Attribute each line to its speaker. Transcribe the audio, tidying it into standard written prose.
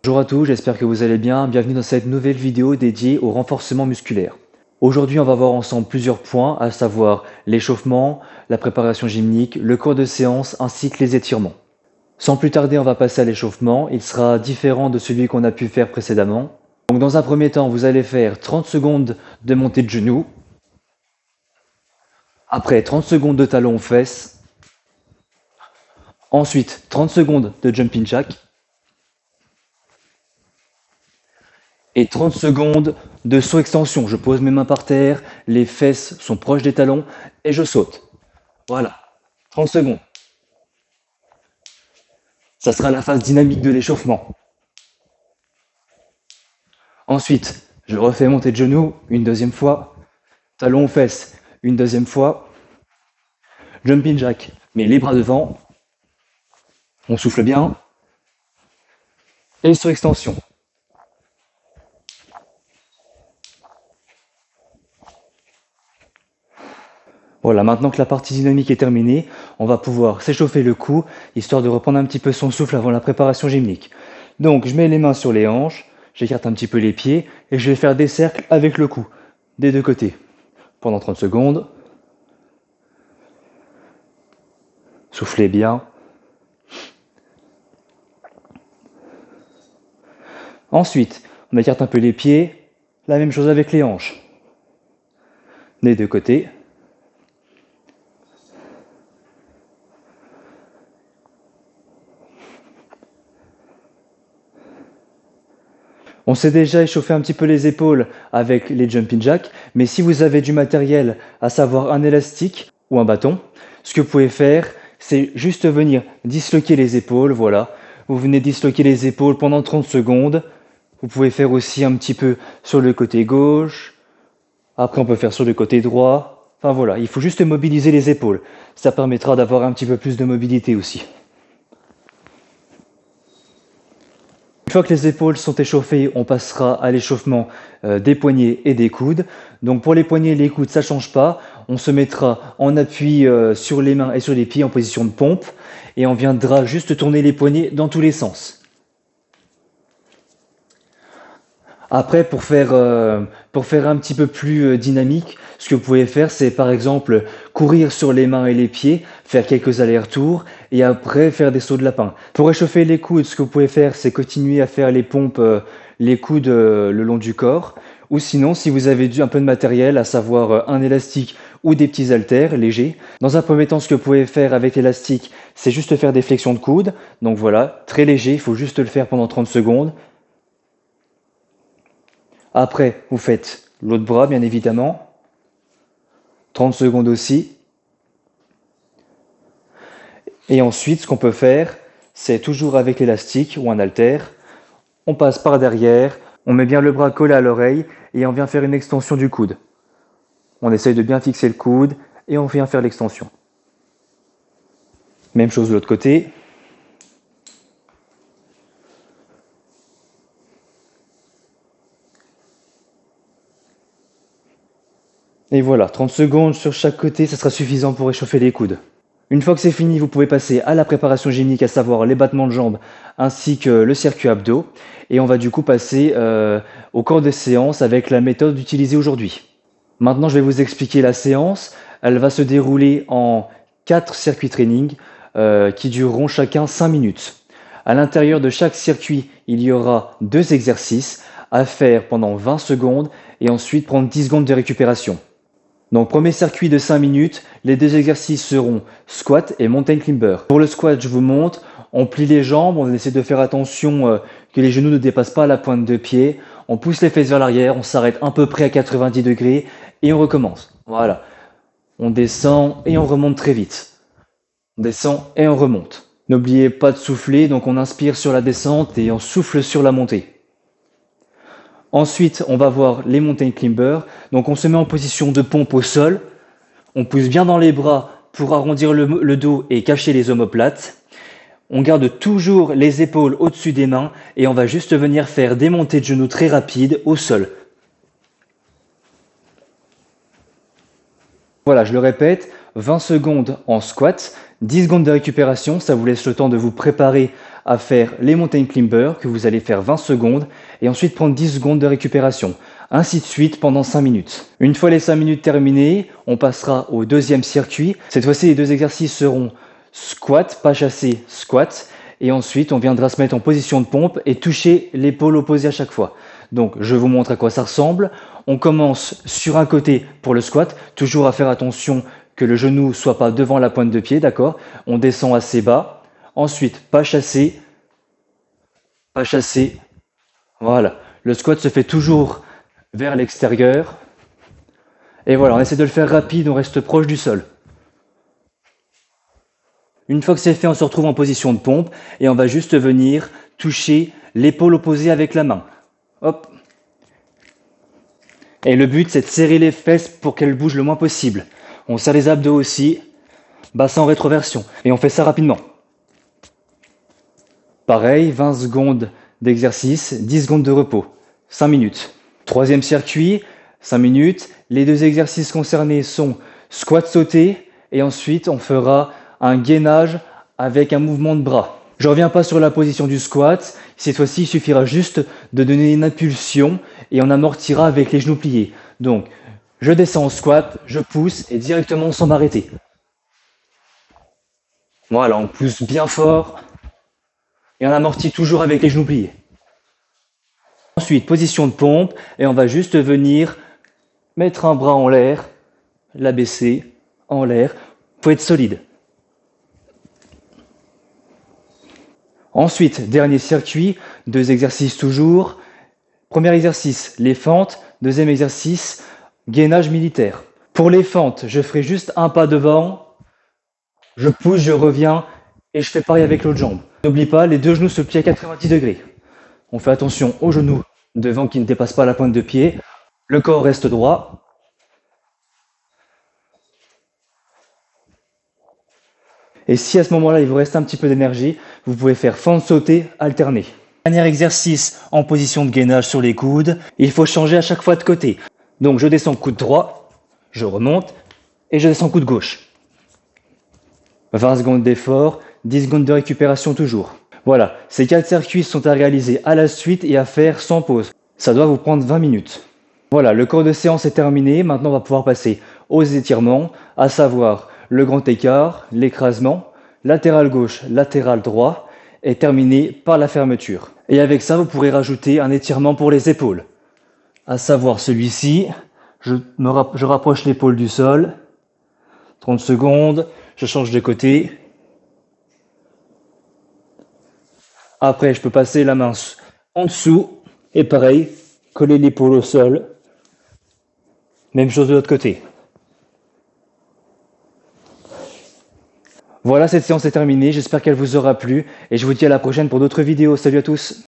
Speaker 1: Bonjour à tous, j'espère que vous allez bien. Bienvenue dans cette nouvelle vidéo dédiée au renforcement musculaire. Aujourd'hui, on va voir ensemble plusieurs points, à savoir l'échauffement, la préparation gymnique, le cours de séance ainsi que les étirements. Sans plus tarder, on va passer à l'échauffement. Il sera différent de celui qu'on a pu faire précédemment. Donc dans un premier temps, vous allez faire 30 secondes de montée de genoux. Après, 30 secondes de talons aux fesses. Ensuite, 30 secondes de jumping jack. Et 30 secondes de saut extension. Je pose mes mains par terre, les fesses sont proches des talons et je saute. Voilà, 30 secondes. Ça sera la phase dynamique de l'échauffement. Ensuite, je refais monter de genoux une deuxième fois, talons aux fesses une deuxième fois, jumping jack, mais les bras devant, on souffle bien, et saut extension. Voilà, maintenant que la partie dynamique est terminée, on va pouvoir s'échauffer le cou, histoire de reprendre un petit peu son souffle avant la préparation gymnique. Donc, je mets les mains sur les hanches, j'écarte un petit peu les pieds, et je vais faire des cercles avec le cou, des deux côtés, pendant 30 secondes. Soufflez bien. Ensuite, on écarte un peu les pieds, la même chose avec les hanches, des deux côtés. On s'est déjà échauffé un petit peu les épaules avec les jumping jacks, mais si vous avez du matériel, à savoir un élastique ou un bâton, ce que vous pouvez faire, c'est juste venir disloquer les épaules, voilà. Vous venez disloquer les épaules pendant 30 secondes. Vous pouvez faire aussi un petit peu sur le côté gauche. Après, on peut faire sur le côté droit. Enfin voilà, il faut juste mobiliser les épaules. Ça permettra d'avoir un petit peu plus de mobilité aussi. Une fois que les épaules sont échauffées, on passera à l'échauffement des poignets et des coudes. Donc pour les poignets et les coudes, ça ne change pas. On se mettra en appui sur les mains et sur les pieds en position de pompe et on viendra juste tourner les poignets dans tous les sens. Après, pour faire un petit peu plus dynamique, ce que vous pouvez faire, c'est par exemple courir sur les mains et les pieds, faire quelques allers-retours et après faire des sauts de lapin. Pour réchauffer les coudes, ce que vous pouvez faire, c'est continuer à faire les pompes, les coudes le long du corps. Ou sinon, si vous avez un peu de matériel, à savoir un élastique ou des petits haltères légers. Dans un premier temps, ce que vous pouvez faire avec l'élastique, c'est juste faire des flexions de coudes. Donc voilà, très léger, il faut juste le faire pendant 30 secondes. Après, vous faites l'autre bras, bien évidemment. 30 secondes aussi. Et ensuite, ce qu'on peut faire, c'est toujours avec l'élastique ou un haltère. On passe par derrière, on met bien le bras collé à l'oreille et on vient faire une extension du coude. On essaye de bien fixer le coude et on vient faire l'extension. Même chose de l'autre côté. Et voilà, 30 secondes sur chaque côté, ça sera suffisant pour réchauffer les coudes. Une fois que c'est fini, vous pouvez passer à la préparation gymnique, à savoir les battements de jambes ainsi que le circuit abdos. Et on va du coup passer au cours de séance avec la méthode utilisée aujourd'hui. Maintenant, je vais vous expliquer la séance. Elle va se dérouler en 4 circuits training qui dureront chacun 5 minutes. À l'intérieur de chaque circuit, il y aura 2 exercices à faire pendant 20 secondes et ensuite prendre 10 secondes de récupération. Donc premier circuit de 5 minutes, les 2 exercices seront squat et mountain climber. Pour le squat, je vous montre, on plie les jambes, on essaie de faire attention que les genoux ne dépassent pas la pointe de pied, on pousse les fesses vers l'arrière, on s'arrête à peu près à 90 degrés et on recommence. Voilà, on descend et on remonte très vite. On descend et on remonte. N'oubliez pas de souffler, donc on inspire sur la descente et on souffle sur la montée. Ensuite, on va voir les mountain climbers. Donc, on se met en position de pompe au sol. On pousse bien dans les bras pour arrondir le dos et cacher les omoplates. On garde toujours les épaules au-dessus des mains et on va juste venir faire des montées de genoux très rapides au sol. Voilà, je le répète, 20 secondes en squat, 10 secondes de récupération. Ça vous laisse le temps de vous préparer à faire les mountain climbers que vous allez faire 20 secondes et ensuite prendre 10 secondes de récupération. Ainsi de suite pendant 5 minutes. Une fois les 5 minutes terminées, on passera au deuxième circuit. Cette fois-ci, les deux exercices seront squat, pas chassé, squat. Et ensuite, on viendra se mettre en position de pompe et toucher l'épaule opposée à chaque fois. Donc, je vous montre à quoi ça ressemble. On commence sur un côté pour le squat, toujours à faire attention que le genou soit pas devant la pointe de pied, d'accord? On descend assez bas. Ensuite, pas chassé, pas chassé. Voilà. Le squat se fait toujours vers l'extérieur. Et voilà, on essaie de le faire rapide, on reste proche du sol. Une fois que c'est fait, on se retrouve en position de pompe et on va juste venir toucher l'épaule opposée avec la main. Hop. Et le but, c'est de serrer les fesses pour qu'elles bougent le moins possible. On serre les abdos aussi, bassin en rétroversion. Et on fait ça rapidement. Pareil, 20 secondes d'exercice, 10 secondes de repos. 5 minutes. Troisième circuit, 5 minutes. Les deux exercices concernés sont squat sauté et ensuite on fera un gainage avec un mouvement de bras. Je ne reviens pas sur la position du squat. Cette fois-ci, il suffira juste de donner une impulsion et on amortira avec les genoux pliés. Donc, je descends en squat, je pousse et directement sans m'arrêter. Voilà, on pousse bien fort et on amortit toujours avec les genoux pliés. Ensuite, position de pompe et on va juste venir mettre un bras en l'air, l'abaisser en l'air. Il faut être solide. Ensuite, dernier circuit, 2 exercices toujours. Premier exercice, les fentes. Deuxième exercice, gainage militaire. Pour les fentes, je ferai juste un pas devant, je pousse, je reviens et je fais pareil avec l'autre jambe. N'oublie pas, les deux genoux se plient à 90 degrés. On fait attention aux genoux devant qui ne dépassent pas la pointe de pied. Le corps reste droit. Et si à ce moment-là, il vous reste un petit peu d'énergie, vous pouvez faire fente sauter alternée. Dernier exercice en position de gainage sur les coudes. Il faut changer à chaque fois de côté. Donc je descends coude droit, je remonte et je descends coude gauche. 20 secondes d'effort, 10 secondes de récupération toujours. Voilà, ces 4 circuits sont à réaliser à la suite et à faire sans pause. Ça doit vous prendre 20 minutes. Voilà, le cours de séance est terminé. Maintenant, on va pouvoir passer aux étirements, à savoir le grand écart, l'écrasement, latéral gauche, latéral droit, et terminé par la fermeture. Et avec ça, vous pourrez rajouter un étirement pour les épaules. À savoir celui-ci, je rapproche l'épaule du sol, 30 secondes, je change de côté. Après, je peux passer la main en dessous, et pareil, coller l'épaule au sol. Même chose de l'autre côté. Voilà, cette séance est terminée, j'espère qu'elle vous aura plu et je vous dis à la prochaine pour d'autres vidéos. Salut à tous!